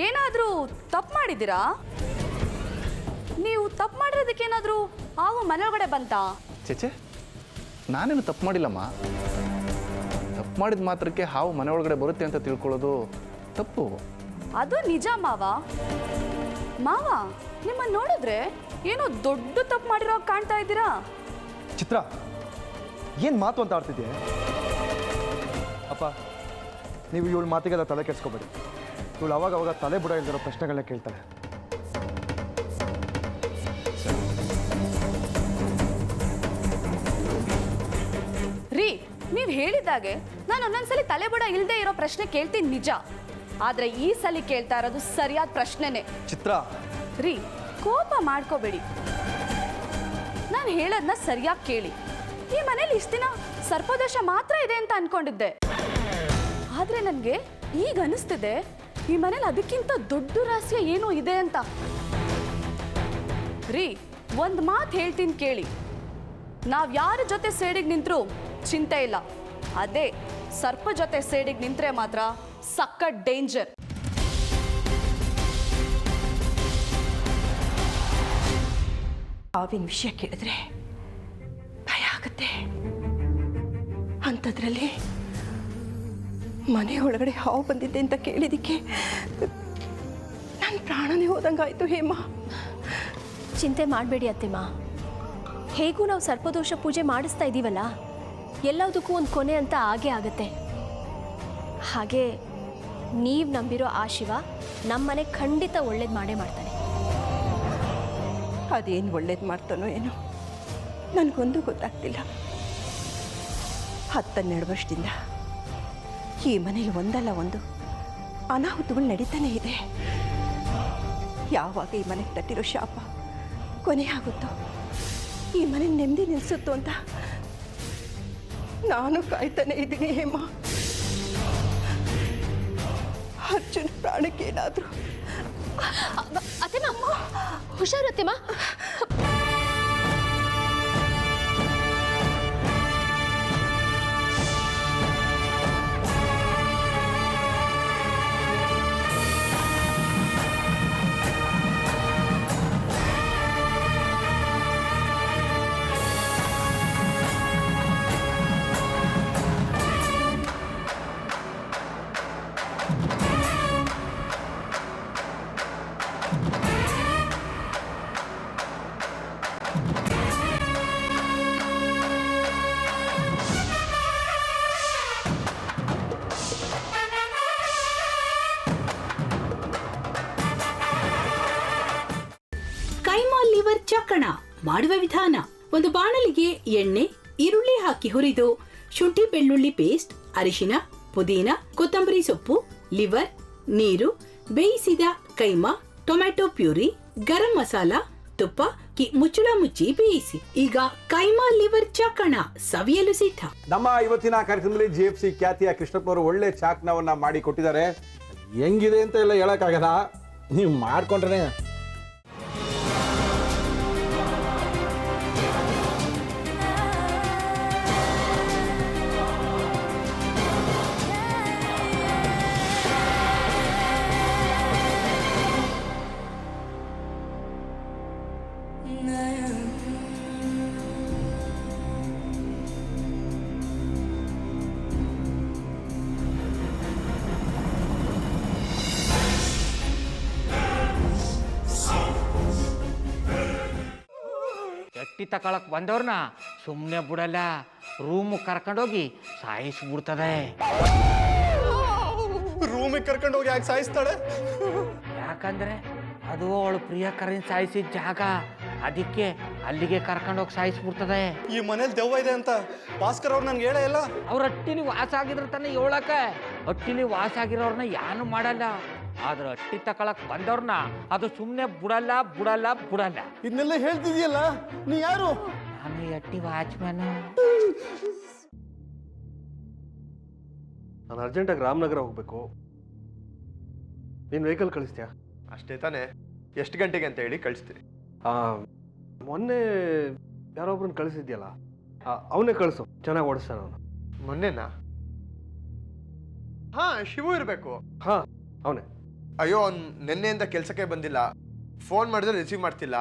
ಏನಾದರೂ ತಪ್ಪು ಮಾಡಿದ್ದೀರಾ? ನೀವು ತಪ್ಪು ಮಾಡಿರೋದಕ್ಕೆ ಏನಾದರೂ ಹಾವು ಮನೆಯೊಳಗಡೆ ಬಂತಾ? ಚೇಚೆ, ನಾನೇನು ತಪ್ಪು ಮಾಡಿಲ್ಲಮ್ಮ. ತಪ್ಪು ಮಾಡಿದ ಮಾತ್ರಕ್ಕೆ ಹಾವು ಮನೆ ಒಳಗಡೆ ಬರುತ್ತೆ ಅಂತ ತಿಳ್ಕೊಳ್ಳೋದು ತಪ್ಪು. ಅದು ನಿಜ ಮಾವ. ಮಾವ, ನಿಮ್ಮನ್ನು ನೋಡಿದ್ರೆ ಏನೋ ದೊಡ್ಡ ತಪ್ಪು ಮಾಡಿರೋ ಕಾಣ್ತಾ ಇದ್ದೀರಾ. ಚಿತ್ರ, ಏನು ಮಾತು ಅಂತ ಆಡ್ತಿದ್ಯೆ? ಅಪ್ಪ, ನೀವು ಇವಳ ಮಾತಿಗೆಲ್ಲ ತಲೆ ಕೆಡ್ಸ್ಕೊಬೇಡಿ. ಇವಳು ಅವಾಗ ತಲೆ ಬುಡ ಇಲ್ದಿರೋ ಪ್ರಶ್ನೆಗಳನ್ನ ಕೇಳ್ತಾಳೆ. ರೀ, ನೀವು ಹೇಳಿದಾಗೆ ನಾನು ಒಂದೊಂದ್ಸಲಿ ತಲೆ ಬುಡ ಇಲ್ಲದೆ ಇರೋ ಪ್ರಶ್ನೆ ಕೇಳ್ತೀನಿ ನಿಜ. ಆದ್ರೆ ಈ ಸಲ ಕೇಳ್ತಾ ಇರೋದು ಸರಿಯಾದ ಪ್ರಶ್ನೆನೇ. ಚಿತ್ರ, ರೀ, ಕೋಪ ಮಾಡ್ಕೋಬೇಡಿ. ನಾನು ಹೇಳೋದನ್ನ ಸರಿಯಾಗಿ ಕೇಳಿ. ಈ ಮನೇಲಿ ಇಷ್ಟು ದಿನ ಸರ್ಪದೋಷ ಮಾತ್ರ ಇದೆ ಅಂತ ಅನ್ಕೊಂಡಿದ್ದೆ. ಆದ್ರೆ ನನಗೆ ಈಗ ಅನಿಸ್ತಿದೆ ಈ ಮನೇಲಿ ಅದಕ್ಕಿಂತ ದೊಡ್ಡ ರಹಸ್ಯ ಏನೋ ಇದೆ ಅಂತ. ರೀ, ಒಂದು ಮಾತು ಹೇಳ್ತೀನಿ ಕೇಳಿ. ನಾವ್ ಯಾರ ಜೊತೆ ಸೇಡಿಗೆ ನಿಂತ್ರು ಚಿಂತೆ ಇಲ್ಲ. ಅದೇ ಸರ್ಪ ಜೊತೆ ಸೇಡಿಗೆ ನಿಂತ್ರೆ ಮಾತ್ರ ಸಖತ್ ಡೇಂಜರ್. ಹಾವಿನ ವಿಷಯ ಕೇಳಿದ್ರೆ ಭಯ ಆಗುತ್ತೆ. ಅಂಥದ್ರಲ್ಲಿ ಮನೆ ಒಳಗಡೆ ಹಾವು ಬಂದಿದ್ದೆ ಅಂತ ಕೇಳಿದಕ್ಕೆ ನನ್ನ ಪ್ರಾಣನೇ ಹೋದಂಗಾಯ್ತು. ಹೇಮ, ಚಿಂತೆ ಮಾಡಬೇಡಿ ಅತ್ತೆಮ್ಮ. ಹೇಗೂ ನಾವು ಸರ್ಪದೋಷ ಪೂಜೆ ಮಾಡಿಸ್ತಾ ಇದ್ದೀವಲ್ಲ, ಎಲ್ಲದಕ್ಕೂ ಒಂದು ಕೊನೆ ಅಂತ ಆಗೇ ಆಗುತ್ತೆ. ಹಾಗೆ ನೀವು ನಂಬಿರೋ ಆ ಶಿವ ನಮ್ಮನೆ ಖಂಡಿತ ಒಳ್ಳೇದು ಮಾಡೇ ಮಾಡ್ತಾನೆ. ಅದೇನು ಒಳ್ಳೇದು ಮಾಡ್ತಾನೋ ಏನೋ ನನಗೊಂದು ಗೊತ್ತಾಗ್ತಿಲ್ಲ. 10-12 ವರ್ಷದಿಂದ ಈ ಮನೇಲಿ ಒಂದಲ್ಲ ಒಂದು ಅನಾಹುತಗಳು ನಡೀತಾನೆ ಇದೆ. ಯಾವಾಗ ಈ ಮನೆಗೆ ತಟ್ಟಿರೋ ಶಾಪ ಕೊನೆ ಆಗುತ್ತೋ, ಈ ಮನೆ ನೆಮ್ಮದಿ ನಿಲ್ಲಿಸುತ್ತೋ ಅಂತ ನಾನು ಕಾಯ್ತಾನೆ ಇದ್ದೀನಿ. ಹೇಮ, ಅರ್ಜುನ ಪ್ರಾಣಕ್ಕೇನಾದರೂ. ಅತ್ತೆಮ್ಮ, ಹುಷಾರು ಅತ್ತೆಮ್ಮ. ಕೈಮಾ ಲಿವರ್ ಚಕ್ಕಣ ಮಾಡುವ ವಿಧಾನ: ಒಂದು ಬಾಣಲಿಗೆ ಎಣ್ಣೆ, ಈರುಳ್ಳಿ ಹಾಕಿ ಹುರಿದು ಶುಂಠಿ ಬೆಳ್ಳುಳ್ಳಿ ಪೇಸ್ಟ್, ಅರಿಶಿನ, ಪುದೀನ, ಕೊತ್ತಂಬರಿ ಸೊಪ್ಪು, ಲಿವರ್, ನೀರು, ಬೇಯಿಸಿದ ಕೈಮಾ, ಟೊಮ್ಯಾಟೊ ಪ್ಯೂರಿ, ಗರಂ ಮಸಾಲ, ತುಪ್ಪ ಮುಚ್ಚಳ ಮುಚ್ಚಿ ಬೇಯಿಸಿ. ಈಗ ಕೈಮಾ ಲಿವರ್ ಚಕ್ಕಣ ಸವಿಯಲು ಸಿದ್ಧ. ನಮ್ಮ ಇವತ್ತಿನ ಕಾರ್ಯಕ್ರಮದಲ್ಲಿ GFC ಖ್ಯಾತಿಯ ಕೃಷ್ಣಪ್ಪನವರು ಒಳ್ಳೆ ಚಾಕ್ನವನ್ನ ಮಾಡಿ ಕೊಟ್ಟಿದ್ದಾರೆ. ಹೆಂಗಿದೆ ಅಂತ ಎಲ್ಲ ಹೇಳಕ್ಕಾಗಲ್ಲ, ನೀವು ಮಾಡ್ಕೊಂಡ್ರೆ. ಎಟ್ಟಿ ತಕೊಳಕ್ ಬಂದವ್ರನ್ನ ಸುಮ್ಮನೆ ಬಿಡಲ್ಲ, ರೂಮ್ ಕರ್ಕೊಂಡೋಗಿ ಸಾಯಿಸ್ಬಿಡ್ತದೆ. ರೂಮಿಗೆ ಕರ್ಕೊಂಡೋಗಿ ಯಾಕೆ ಸಾಯಿಸ್ತಾಳೆ? ಯಾಕಂದ್ರೆ ಅದು ಅವಳು ಪ್ರಿಯಕರನ್ ಸಾಯಿಸಿದ ಜಾಗ, ಅದಕ್ಕೆ ಅಲ್ಲಿಗೆ ಕರ್ಕೊಂಡೋಗಿ ಸಾಯಿಸ್ಬಿಡ್ತದೆ. ಈ ಮನೇಲಿ ದೆವ್ವ ಇದೆ ಅಂತ ಭಾಸ್ಕರ್ ಅವ್ರು ನನ್ಗೆ ಹೇಳೇ ಇಲ್ಲ. ಅವ್ರ ಹಟ್ಟಿಲಿ ವಾಸ ಆಗಿದ್ರ ತಾನೆ ಹೇಳಕ. ಹಟ್ಟಿಲಿ ವಾಸ ಆಗಿರೋರ್ನ ಯಾನು ಮಾಡಲ್ಲ, ಆದ್ರೆ ಹಟ್ಟಿ ತಕೊಳಕ್ ಬಂದವ್ರನ್ನ ಅದು ಸುಮ್ಮನೆ ಬಿಡಲ್ಲ ಬಿಡಲ್ಲ ಬಿಡಲ್ಲ. ಇದನ್ನೆಲ್ಲ ಹೇಳ್ತಿದ್ಯಲ್ಲ, ನೀ ಯಾರು? ನಾನು ಹಟ್ಟಿ ವಾಚ್ಮ್ಯಾನ್. ನಾನು ಅರ್ಜೆಂಟಾಗಿ ರಾಮನಗರ ಹೋಗ್ಬೇಕು. ನೀನು ವೆಹಿಕಲ್ ಕಳಿಸ್ತೀಯಾ? ಅಷ್ಟೇ ತಾನೇ, ಎಷ್ಟು ಗಂಟೆಗೆ ಅಂತ ಹೇಳಿ ಕಳಿಸ್ತೀನಿ. ಮೊನ್ನೆ ಯಾರೊಬ್ರನ್ನ ಕಳಿಸಿದ್ಯಲ್ಲ, ಅವನೇ ಕಳಿಸು, ಚೆನ್ನಾಗಿ ಓಡಿಸ್ತಾನ ಅವನು. ಮೊನ್ನೆನಾ? ಹಾ, ಶಿವು ಇರಬೇಕು. ಹಾ, ಅವನೇ. ಅಯ್ಯೋ ಅವ್ನು ನಿನ್ನೆಯಿಂದ ಕೆಲಸಕ್ಕೆ ಬಂದಿಲ್ಲ. ಫೋನ್ ಮಾಡಿದ್ರೆ ರಿಸೀವ್ ಮಾಡ್ತಿಲ್ಲ.